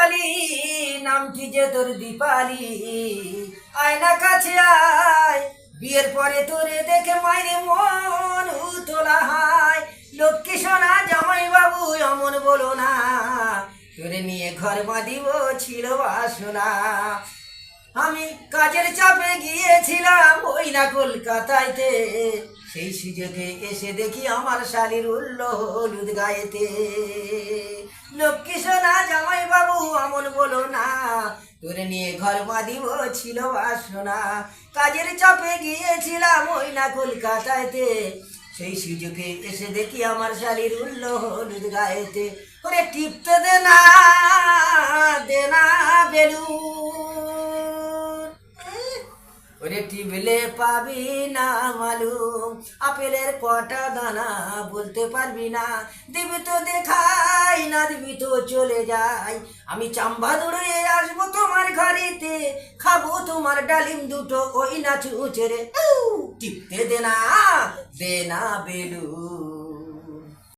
শালি নামটি যে তোর দীপালি, আয়না কাছে আয়, বিয়ের পরে তোরে দেখে মাইরে মন উতলা হায়। লক্ষ্মী সোনা জামাই বাবু অমন বলো না, তোরে নিয়ে ঘর বাঁধিব ছিল বাসনা। আমি কাজের চাপে গিয়েছিলাম ওই না কলকাতাইতে, সেই সুযোগে এসে দেখি আমার শালির উল্ল হলুদ গায়েতে। লক্ষ্মী সোনা জামাই বাবু অমন বলো না, তোরে নিয়ে ঘর বাঁধিব ছিল বাসনা। কাজের চাপে গিয়েছিলাম ওই না কলকাতাইতে, সেই সুযোগে এসে দেখি আমার শালির উল্ল হলুদ গায়েতে। ওরে টিপতে দে না বেলুন, ওরে টিপলে পাবি না মালুম, আপেলের কটা দানা বলতে পারবি না। দিবি তো দেখাই, না দিবি তো চলে যাই, আমি চাম্বা দৌড়ে আসবো তোমার ঘরেতে, খাবো তোমার ডালিম দুটো ওই না ছুঁচে রে। টিপতে দে না বেলুন।